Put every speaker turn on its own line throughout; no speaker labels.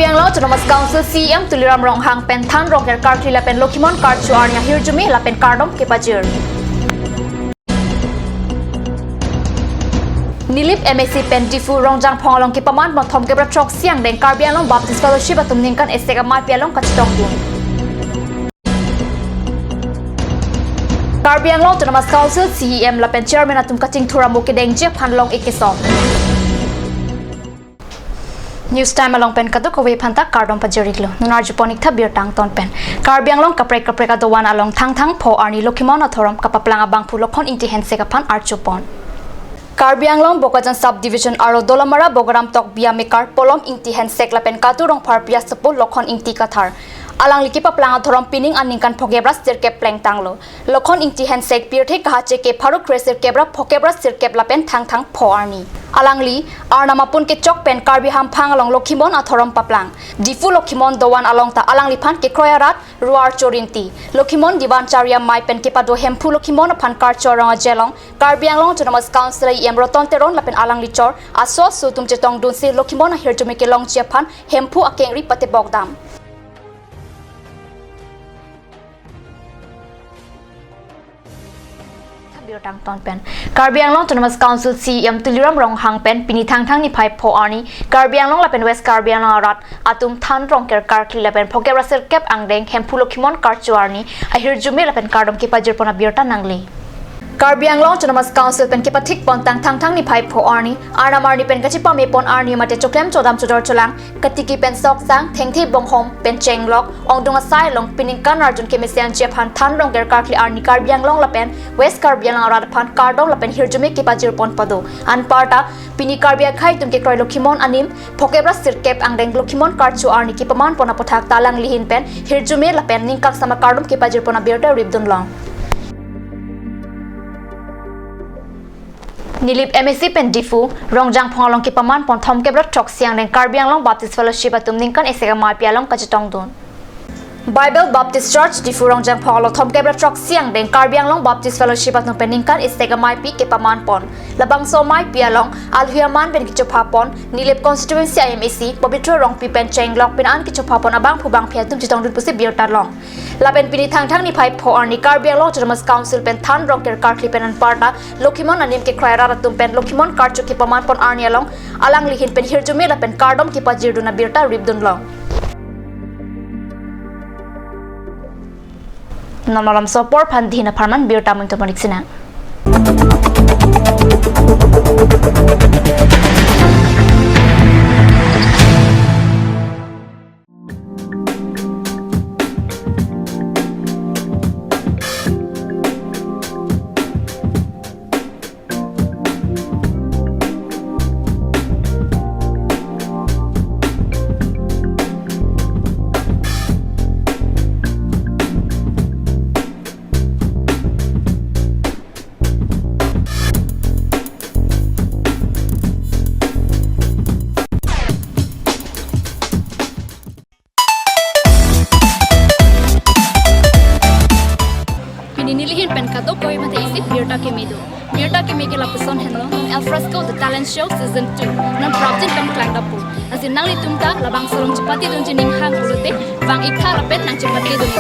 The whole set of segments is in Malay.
Karbianglo Autonomous Council CM Tuliram Ronghang pen than ronger karkli la pen Lokimon karchu arnya hirjumi la pen kardom kepajir. Nilip MSc pen difu rongjang phongalong ki paman bon thom kebra chok siang deng Karbianglo Baptist Fellowship atum ningkan esega mai pialong kachitong dun. Karbianglo Autonomous Council CEM la pen chairman atum kaching thuramu ke deng je phanlong ikesong. News time along pen kaduk away phanta kardom pajiriklo nunar juponik tha bir tang ton pen Karbianglong kapre ka dowan along thang pho arni Lokimon athoram kapaplanga bangphu lokhon inti hense ka phan archupon Karbianglong Bokajan subdivision aro Dolamara Bogaram tok bia mekar polom inti hensek la pen katu rong phar pia sapo lokhon inti kathar alang liki paplanga thoram pining aningkan phokebra sirkep pleng tanglo lokhon inti hensek pirthe kahache ke pharuk kreser kebra phokebra sirkep la pen thang pho arni alangli arnamapun ke chok pen Karbi ham phang along Lokimon athoram paplang difu Lokimon dowan along ta alangli phan ke kroyarat ruar chorinti Lokimon diwan charia mai pen ke pado hemphu Lokimon phan kar choranga jelong Karbianglong Autonomous Council emroton teron la pen alangli chor aso sutum chetong dun se Lokimon hirjumi ke long chia phan hemphu akengri pate bogdam tang ton pen Karbianglong Autonomous Council CM Tuliram Ronghang pen pini thang ni phai pho arni Karbianglong la pen West Karbianglong rat atum than rongker karkli la pen phokebra serkep angdeng hemphu Lokimon karchuarni ahir jume la pen kardom ke pajir pona birta nangli Karbianglong Autonomous Council pen ke pathik pon tang ni phai pho arni arnamarni pen kachipa me pon arni mate choklem chodam chodor cholang katiki pen sok sang thengthi bonghom pen chenglok ongdunga sai long pining kan arjun ke mesian jephan than rongker karkli arni Karbianglong la pen West Karbianglong rat phan kardom la pen hirjume ke pajir pon pado an parta pini Karbia khai tum ke kroi Lokimon anim phokebra sirkep angdeng Lokimon karchu arni ki paman pona pothak talang lihin pen hirjume la pen ningkak sama kardom ke pajir pona birta ribdun long Nilip MSc pen difu rongjang phongalong ki paman pon thom kebra chok siang deng Karbianglong Baptist Fellowship atum ningkan esega mai pialong kachitong dun Bible Baptist Church difu rongjang phongalong thom kebra chok siang deng Karbianglong Baptist Fellowship atum pen ningkan esega mai pi ke paman pon labang so mai pialong alhuaman ben ki chopha pon Nilip constituency IMAC pabitro rong pi pen chenglok pen an ki chopha pon abang phubang phia tum chitong dun pusi birta long laben pini thang ni phai pho arni Karbianglong Autonomous Council pen than rongker karkli pen an parta Lokimon anim ke kraira ratum pen Lokimon karchu ki paman pon arni along alang lihin pen hirjume la pen kardom ki pajir duna birta ribdun long namalam sopor phandhina pharman birta mun to paniksina Nilihin pen kadok koi mate isip Birta ke meke la person henlo El Fresco The Talent Show Season 2 nan prawjin kam klang dapu asin nang litum ta labang solong cepati dun jining hang ulute bang ikha la pen nang cepati dun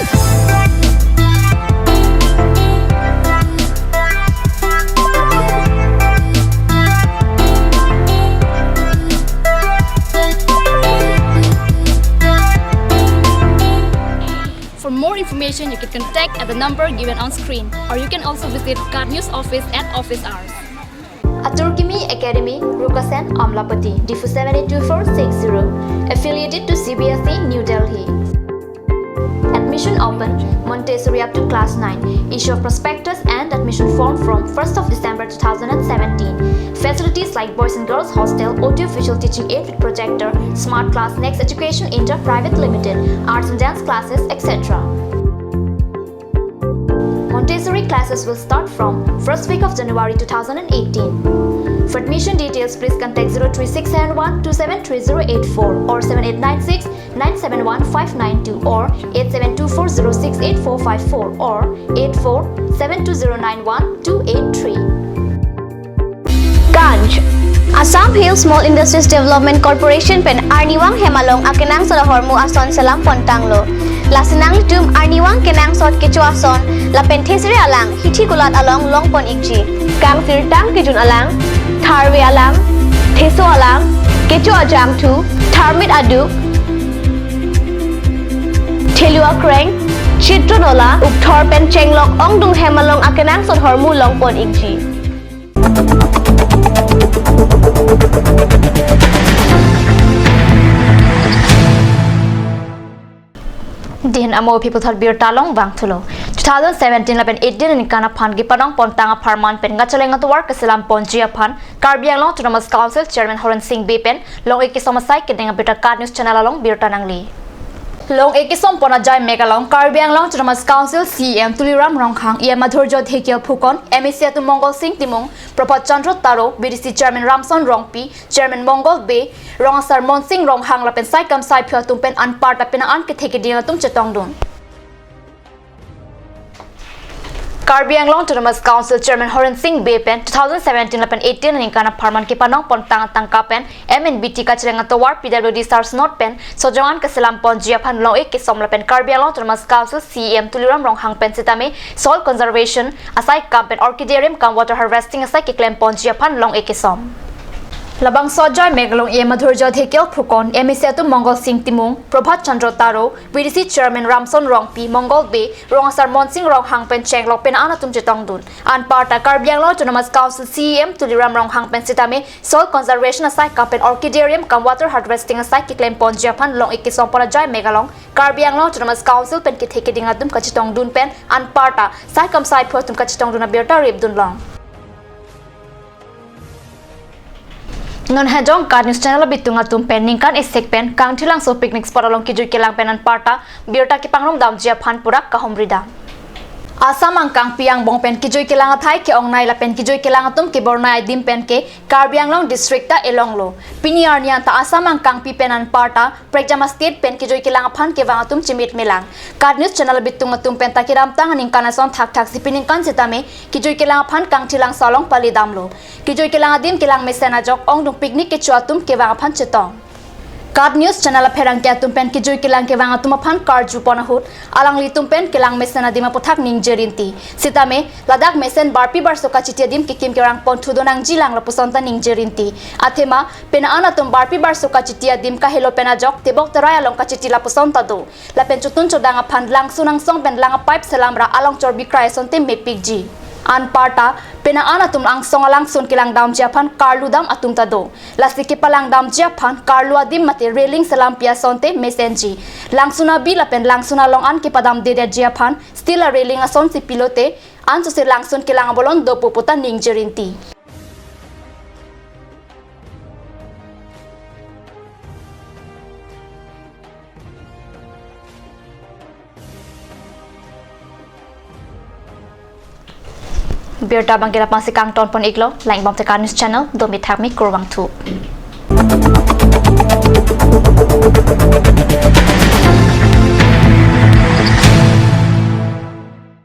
For more information, you can contact at the number given on screen, or you can also visit Card News office at office hours. Aturkimi Academy, Rukasen, Amlapati, Difu 782460, affiliated to CBSE, New Delhi. Admission open, Montessori up to class 9. Issue of prospectus and admission form from 1st of December 2017. Facilities like Boys and Girls Hostel, audio visual teaching aid with projector, Smart Class Next Education Inter Private Limited, arts and dance classes, etc. Montessori classes will start from 1st week of January 2018. For admission details, please contact 03671 273084 or 7896 971 592 or 8724068454 or 8472091283.
branch. Assam Hill Small Industries Development Corporation pen Arniwang Hemalong akenang sa hormu ason salam pontanglo. Lasinang tum Arniwang kenang sot kecuason la penthesri alang hithi kulat along longpon ikji. Kang sirtang kejun alang tharwe alang theso alang kecu ajam tu tharmit aduk Thelua kreng Chitronola ukthor pen chenglok ongdung hemalong akenang sot hormu longpon ikji.
Din amo people thought beer talong bang thulo 2017 laben 18 ni kana phan gi panong pontanga pharman pen ngachalenga to work selam ponjia phan Karbi Anglong Autonomous Council Chairman Horan Singh Bepen long ek somasai kedeng beta card news channel along beer tanangli long ek som pona jai megalong Karbi Anglong Autonomous Council CM Tuliram Rongkhang ia madhurjo thekial phukon MEC tu Mongol Singh Timong Propot Chandra Taro BDC Chairman Ramson Rongpi Chairman Mongol Be Rongsar Monsing Ronghang lapen sai kam sai phya tumpen anpart apena an ke theke dinga tum chetong dun Karbi Anglong Autonomous Council Chairman Horan Singh Bepen 2017 lapen 18 ni kana pharman ke panong pontang tangkapen MNBT ka chrenga towar PWD SARS not pen sojongan ke selam ponjia phan lo ek ke som lapen Karbi Anglong Autonomous Council CM Tuliram Ronghang pen sitame soil conservation asai kampen orchidarium kam water harvesting asai ke claim ponjia phan long ek ke som Labang Sojai Megalong E Madhurjo Thekel Phukon MEC tu Mongol Singh Timung Prabhat Chandra Taro BDC Chairman Ramson Rongpi Mongol Be Rongsar Monsing Ronghang pen Chenglok pen ana tum chetong dun an parta Karbi Anglong Autonomous Council CM Tuliram Ronghang pen sitame soil conservation asai kampen orchidarium kam water harvesting asai ki claim pon japan long ek sompora jai Megalong Karbi Anglong Autonomous Council pen ki theke dinga dum kachitong dun pen an parta sai kam sai photum kachitong dun berta rib dun long ngon hajong card news channel bitunga tumpen ningkan esek pen kang thilang so picnic spot along ki jui kelang penan parta birta ki pangrom dam jia phan purak kahomrida Assam angkang piang bong pen ki jui kelang thai ke ongnai la pen ki jui kelang tum ki bornai dim pen ke Karbi Anglong district ta elonglo piniar nian ta Assam angkang pi penan parta Pregjama state pen ki jui kelang phan ke wang tum chimit melang card news channel bitunga tum pen ta ki ram tang ning kana son thak thak sipining kan sitame ki jui kelang phan kang thilang salong pali damlo ki jui kelang dim kelang mesena jok ong dung picnic ke chuatum ke wang phan chetong Card News channel pherang kya tumpen ki jui kelang ke wang atuma phan card jupona hut alang li tumpen kelang mesena dima pothak ning jerinti sitame ladak mesen barpi barso ka chitia dim ki kim kerang pon thudonang jilang la pusonta ning jerinti athema pena ana tum barpi barso ka chitia dim ka helo pena jok tebok tarai along ka chitila pusonta do la pen chutun chodanga phan lang sunang song pen langa pipe selamra along chorbi krai sonte mepik ji an parta pena ana tum ang song alang sun kilang dam japan karlu dam atum ta do lasiki palang dam japan karlu adim mate railing salam pia sonte mesenji langsuna bila pen langsuna long an ki padam de japan still a railing ason si pilote an so se langsun kilang bolon do puputa ning jerinti Berta bangkira pangsi kang ton pon iglo like bom te news channel do mi thak mi kurwang thu